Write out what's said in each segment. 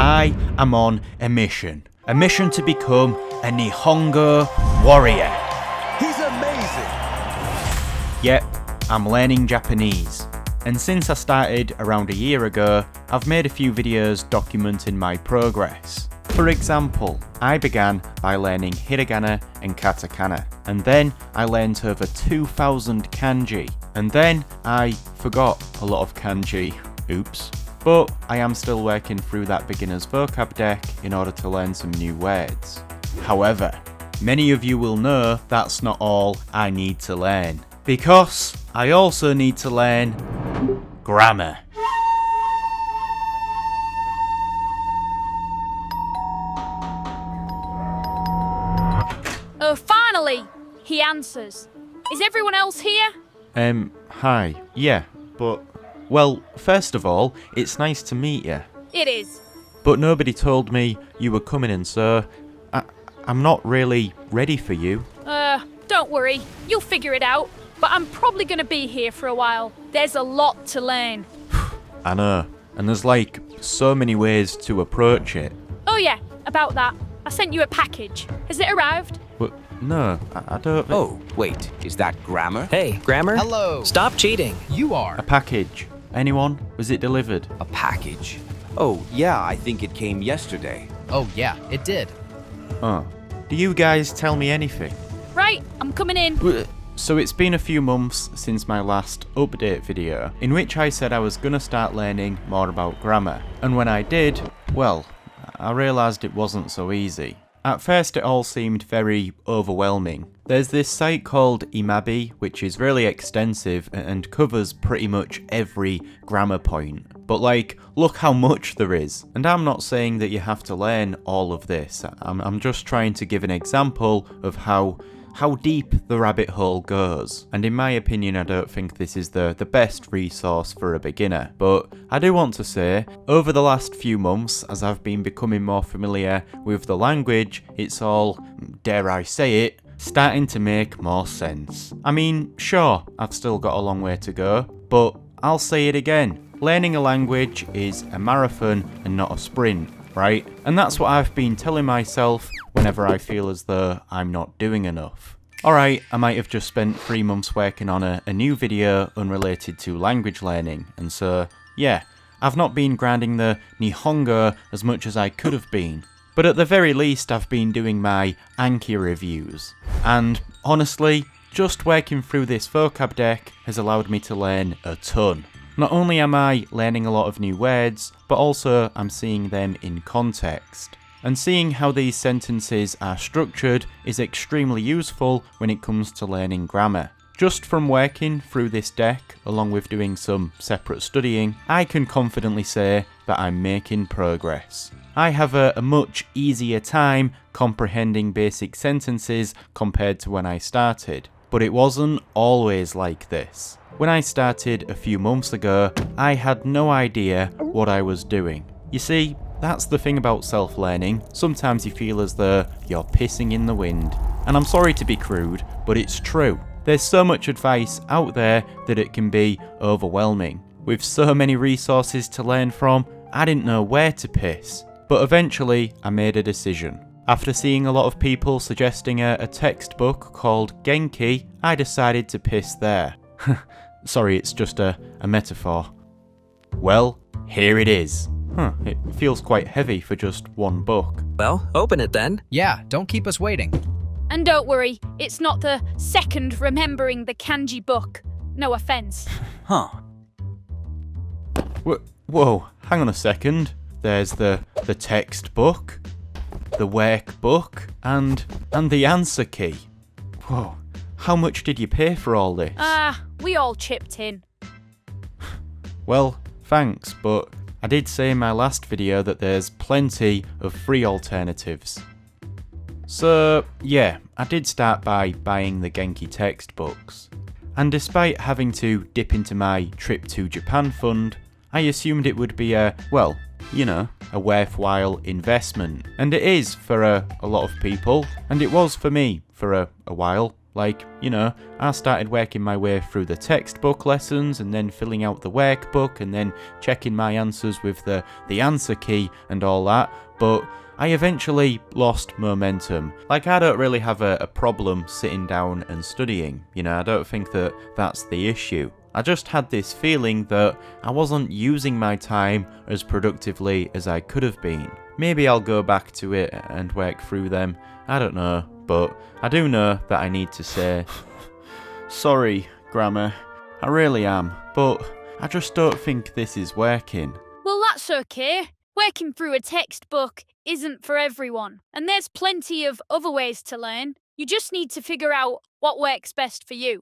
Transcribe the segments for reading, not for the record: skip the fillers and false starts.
I am on a mission. A mission to become a Nihongo warrior. He's amazing! Yep, I'm learning Japanese. And since I started around a year ago, I've made a few videos documenting my progress. For example, I began by learning Hiragana and Katakana, and then I learned over 2,000 Kanji, and then I forgot a lot of Kanji. Oops. But I am still working through that beginner's vocab deck in order to learn some new words. However, many of you will know that's not all I need to learn, because I also need to learn grammar. Oh, finally! He answers. Is everyone else here? Hi. Yeah, but... Well, first of all, it's nice to meet you. It is. But nobody told me you were coming in, so... I'm not really ready for you. Don't worry. You'll figure it out. But I'm probably going to be here for a while. There's a lot to learn. I know. And there's like, so many ways to approach it. Oh yeah, about that. I sent you a package. Has it arrived? But no, I don't... Oh, wait, is that grammar? Hey, grammar? Hello. Stop cheating. You are. A package. Anyone? Was it delivered? A package? Oh, yeah, I think it came yesterday. Oh yeah, it did. Oh. Do you guys tell me anything? Right, I'm coming in. So it's been a few months since my last update video, in which I said I was gonna start learning more about grammar. And when I did, well, I realised it wasn't so easy. At first it all seemed very overwhelming. There's this site called Imabi, which is really extensive and covers pretty much every grammar point. But like, look how much there is. And I'm not saying that you have to learn all of this. I'm just trying to give an example of how deep the rabbit hole goes. And in my opinion, I don't think this is the best resource for a beginner. But I do want to say, over the last few months, as I've been becoming more familiar with the language, it's all, dare I say it, starting to make more sense. I mean, sure, I've still got a long way to go, but I'll say it again. Learning a language is a marathon and not a sprint, right? And that's what I've been telling myself whenever I feel as though I'm not doing enough. Alright, I might have just spent 3 months working on a new video unrelated to language learning, and so, yeah, I've not been grinding the Nihongo as much as I could have been. But at the very least, I've been doing my Anki reviews. And honestly, just working through this vocab deck has allowed me to learn a ton. Not only am I learning a lot of new words, but also I'm seeing them in context. And seeing how these sentences are structured is extremely useful when it comes to learning grammar. Just from working through this deck, along with doing some separate studying, I can confidently say that I'm making progress. I have a much easier time comprehending basic sentences compared to when I started. But it wasn't always like this. When I started a few months ago, I had no idea what I was doing. You see, that's the thing about self-learning. Sometimes you feel as though you're pissing in the wind. And I'm sorry to be crude, but it's true. There's so much advice out there that it can be overwhelming. With so many resources to learn from, I didn't know where to piss. But eventually, I made a decision. After seeing a lot of people suggesting a textbook called Genki, I decided to piss there. Sorry, it's just a metaphor. Well, here it is. It feels quite heavy for just one book. Well, open it then. Yeah, don't keep us waiting. And don't worry, it's not the second remembering the kanji book. No offense. Huh. Whoa, hang on a second. There's the textbook, the workbook, and the answer key. Whoa, how much did you pay for all this? We all chipped in. Well, thanks, but I did say in my last video that there's plenty of free alternatives. So, yeah, I did start by buying the Genki textbooks. And despite having to dip into my trip to Japan fund, I assumed it would be a worthwhile investment. And it is for a lot of people, and it was for me for a while. Like, I started working my way through the textbook lessons and then filling out the workbook and then checking my answers with the answer key and all that, but I eventually lost momentum. Like, I don't really have a problem sitting down and studying, I don't think that that's the issue. I just had this feeling that I wasn't using my time as productively as I could have been. Maybe I'll go back to it and work through them, I don't know, but I do know that I need to say, sorry, grammar, I really am, but I just don't think this is working. Well, that's okay. Working through a textbook isn't for everyone, and there's plenty of other ways to learn. You just need to figure out what works best for you.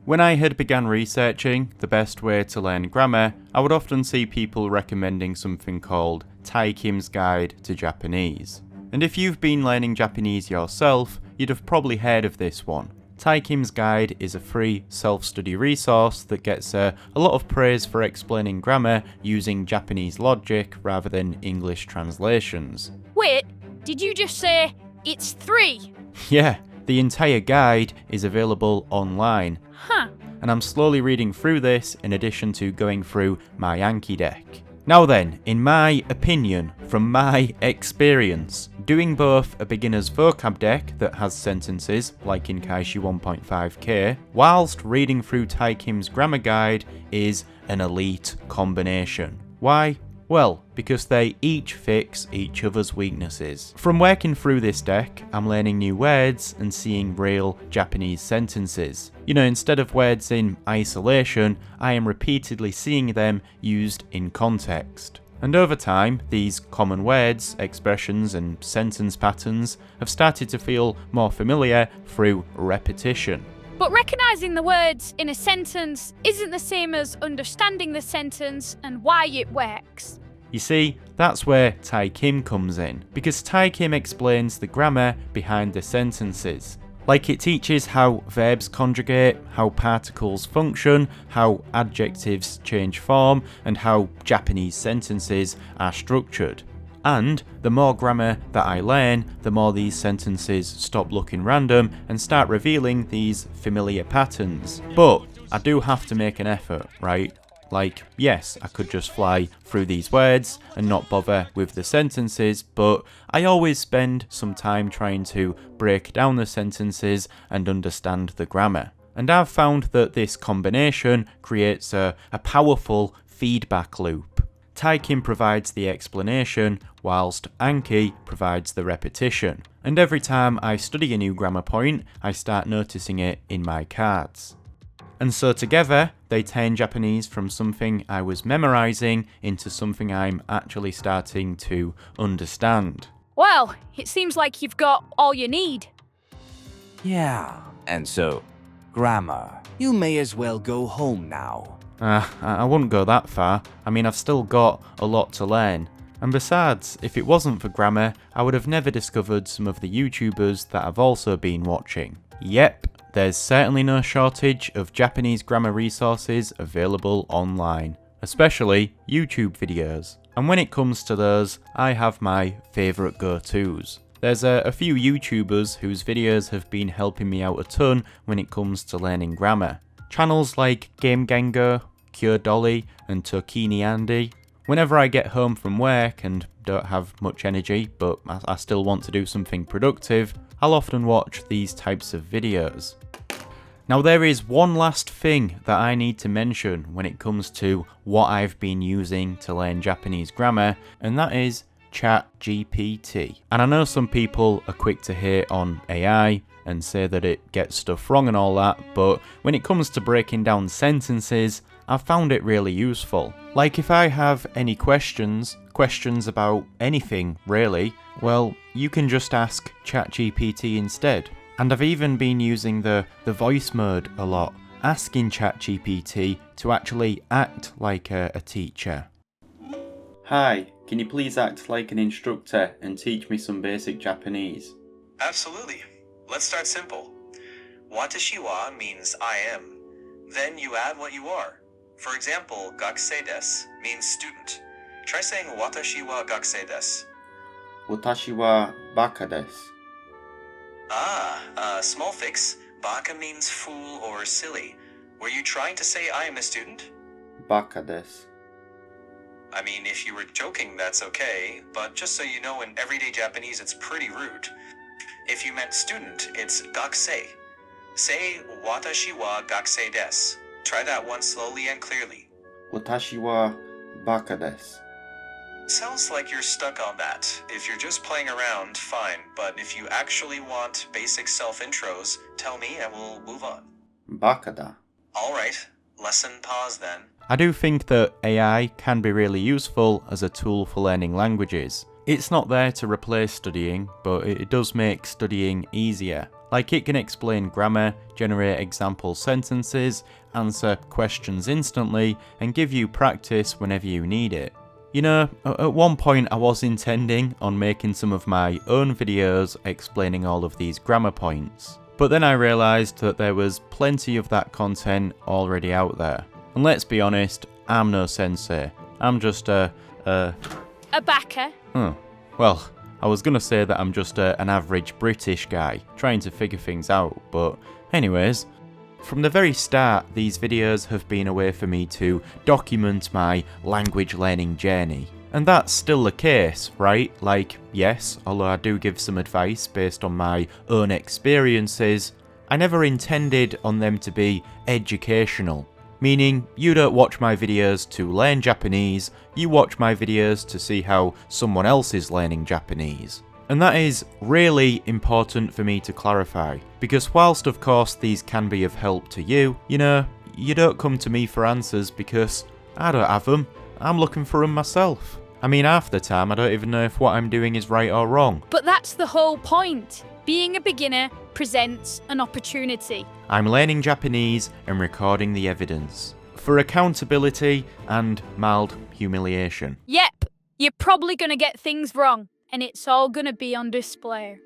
When I had begun researching the best way to learn grammar, I would often see people recommending something called Tai Kim's Guide to Japanese. And if you've been learning Japanese yourself, you'd have probably heard of this one. Tai Kim's Guide is a free self-study resource that gets a lot of praise for explaining grammar using Japanese logic rather than English translations. Wait, did you just say it's 3? Yeah, the entire guide is available online. Huh. And I'm slowly reading through this in addition to going through my Anki deck. Now then, in my opinion, from my experience, doing both a beginner's vocab deck that has sentences, like in Kaiji 1.5k, whilst reading through Tai Kim's grammar guide is an elite combination. Why? Well, because they each fix each other's weaknesses. From working through this deck, I'm learning new words and seeing real Japanese sentences. Instead of words in isolation, I am repeatedly seeing them used in context. And over time, these common words, expressions, and sentence patterns have started to feel more familiar through repetition. But recognising the words in a sentence isn't the same as understanding the sentence and why it works. You see, that's where Tai Kim comes in, because Tai Kim explains the grammar behind the sentences. Like, it teaches how verbs conjugate, how particles function, how adjectives change form, and how Japanese sentences are structured. And the more grammar that I learn, the more these sentences stop looking random and start revealing these familiar patterns. But I do have to make an effort, right? Like, yes, I could just fly through these words and not bother with the sentences, but I always spend some time trying to break down the sentences and understand the grammar. And I've found that this combination creates a powerful feedback loop. Tai Kim provides the explanation, whilst Anki provides the repetition. And every time I study a new grammar point, I start noticing it in my cards. And so together, they turn Japanese from something I was memorising into something I'm actually starting to understand. Well, it seems like you've got all you need. Yeah, and so, grammar, you may as well go home now. I wouldn't go that far. I mean, I've still got a lot to learn. And besides, if it wasn't for grammar, I would have never discovered some of the YouTubers that I've also been watching. Yep, there's certainly no shortage of Japanese grammar resources available online, especially YouTube videos. And when it comes to those, I have my favourite go-tos. There's a few YouTubers whose videos have been helping me out a ton when it comes to learning grammar. Channels like Game Gengo, Cure Dolly, and Tokini Andy. Whenever I get home from work and don't have much energy, but I still want to do something productive, I'll often watch these types of videos. Now, there is one last thing that I need to mention when it comes to what I've been using to learn Japanese grammar, and that is ChatGPT. And I know some people are quick to hate on AI and say that it gets stuff wrong and all that, but when it comes to breaking down sentences, I've found it really useful. Like, if I have any questions about anything really, well, you can just ask ChatGPT instead. And I've even been using the voice mode a lot, asking ChatGPT to actually act like a teacher. Hi, can you please act like an instructor and teach me some basic Japanese? Absolutely. Let's start simple. Watashi wa means I am. Then you add what you are. For example, gakusei desu means student. Try saying watashi wa gakusei desu. Watashi wa baka desu. Small fix. Baka means fool or silly. Were you trying to say I am a student? Baka desu. I mean, if you were joking, that's okay, but just so you know, in everyday Japanese, it's pretty rude. If you meant student, it's gakusei. Say, watashi wa gakusei desu. Try that one slowly and clearly. Watashi wa baka desu. Sounds like you're stuck on that. If you're just playing around, fine, but if you actually want basic self-intros, tell me and we'll move on. Baka da. Alright, lesson pause then. I do think that AI can be really useful as a tool for learning languages. It's not there to replace studying, but it does make studying easier. Like, it can explain grammar, generate example sentences, answer questions instantly, and give you practice whenever you need it. You know, at one point I was intending on making some of my own videos explaining all of these grammar points, but then I realised that there was plenty of that content already out there. And let's be honest, I'm no sensei. I'm just A backer. Well, I was gonna say that I'm just an average British guy trying to figure things out, but anyways. From the very start, these videos have been a way for me to document my language learning journey. And that's still the case, right? Like, yes, although I do give some advice based on my own experiences, I never intended on them to be educational. Meaning, you don't watch my videos to learn Japanese, you watch my videos to see how someone else is learning Japanese. And that is really important for me to clarify, because whilst of course these can be of help to you, you know, you don't come to me for answers because I don't have them, I'm looking for them myself. I mean, half the time I don't even know if what I'm doing is right or wrong. But that's the whole point. Being a beginner presents an opportunity. I'm learning Japanese and recording the evidence. For accountability and mild humiliation. Yep, you're probably gonna get things wrong, and it's all gonna be on display.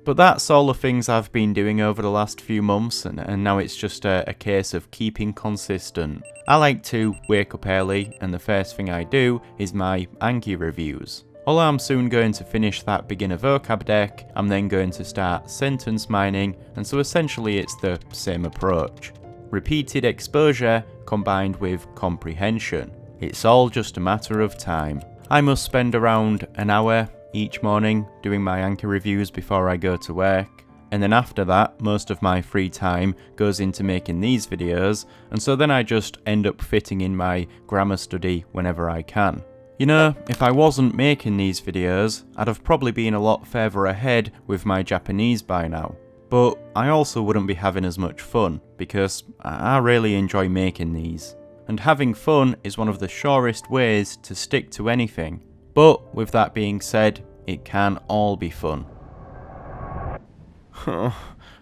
But that's all the things I've been doing over the last few months, and now it's just a case of keeping consistent. I like to wake up early, and the first thing I do is my Anki reviews. Although I'm soon going to finish that beginner vocab deck, I'm then going to start sentence mining, and so essentially it's the same approach. Repeated exposure combined with comprehension. It's all just a matter of time. I must spend around an hour each morning doing my Anki reviews before I go to work, and then after that most of my free time goes into making these videos, and so then I just end up fitting in my grammar study whenever I can. You know, if I wasn't making these videos, I'd have probably been a lot further ahead with my Japanese by now. But I also wouldn't be having as much fun, because I really enjoy making these. And having fun is one of the surest ways to stick to anything. But with that being said, it can all be fun.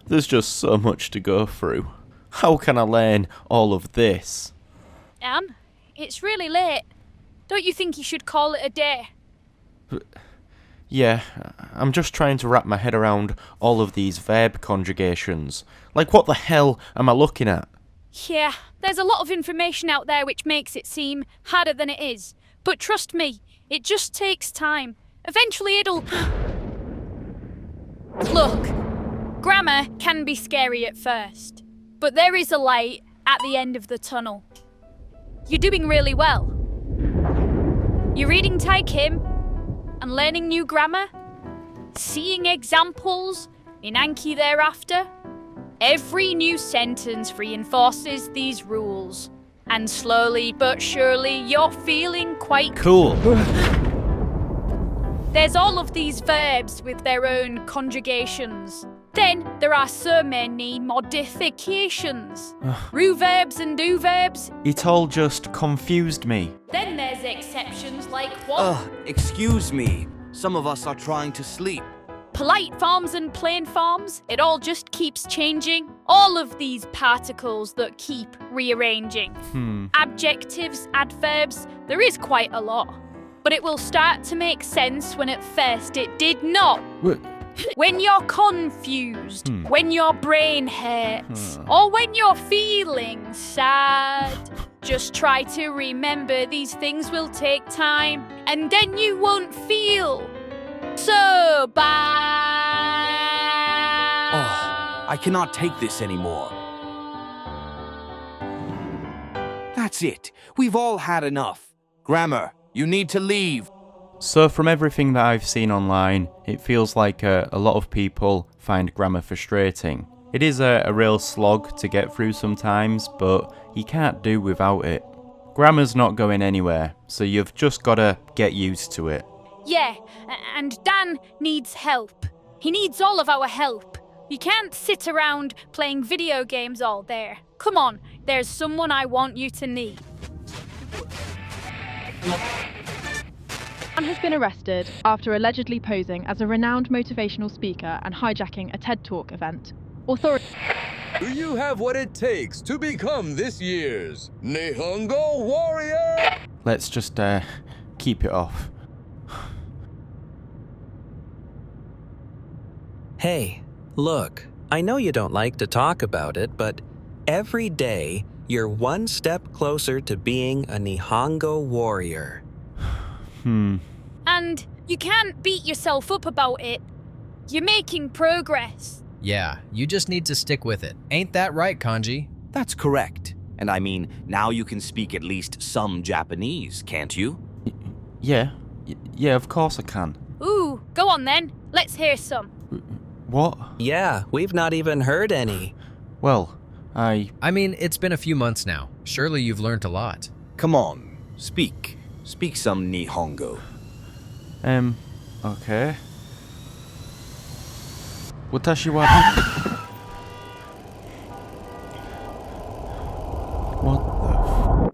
There's just so much to go through. How can I learn all of this? Anne, it's really late. Don't you think you should call it a day? Yeah, I'm just trying to wrap my head around all of these verb conjugations. Like, what the hell am I looking at? Yeah, there's a lot of information out there which makes it seem harder than it is. But trust me, it just takes time. Eventually it'll... Look, grammar can be scary at first, but there is a light at the end of the tunnel. You're doing really well. You're reading Tai Kim and learning new grammar, seeing examples in Anki thereafter. Every new sentence reinforces these rules, and slowly but surely you're feeling quite Cool. There's all of these verbs with their own conjugations. Then there are so many modifications. Ru verbs and do verbs. It all just confused me. Then there's exceptions like what? Excuse me. Some of us are trying to sleep. Polite forms and plain forms. It all just keeps changing. All of these particles that keep rearranging. Adjectives, adverbs, there is quite a lot. But it will start to make sense when at first it did not. When you're confused, when your brain hurts, or when you're feeling sad. Just try to remember these things will take time, and then you won't feel so bad. Oh, I cannot take this anymore. That's it. We've all had enough. Grammar, you need to leave. So from everything that I've seen online, it feels like a lot of people find grammar frustrating. It is a real slog to get through sometimes, but you can't do without it. Grammar's not going anywhere, so you've just gotta get used to it. Yeah, and Dan needs help. He needs all of our help. You can't sit around playing video games all day. Come on, there's someone I want you to meet. Man has been arrested after allegedly posing as a renowned motivational speaker and hijacking a TED Talk event. Authorities. Do you have what it takes to become this year's Nihongo Warrior? Let's just keep it off. Hey, look, I know you don't like to talk about it, but every day you're one step closer to being a Nihongo warrior. And you can't beat yourself up about it. You're making progress. Yeah, you just need to stick with it. Ain't that right, Kanji? That's correct. And I mean, now you can speak at least some Japanese, can't you? Yeah, of course I can. Ooh, go on then. Let's hear some. What? Yeah, we've not even heard any. Well, I mean, it's been a few months now. Surely you've learned a lot. Come on, speak. Speak some Nihongo. Okay. Watashi wa...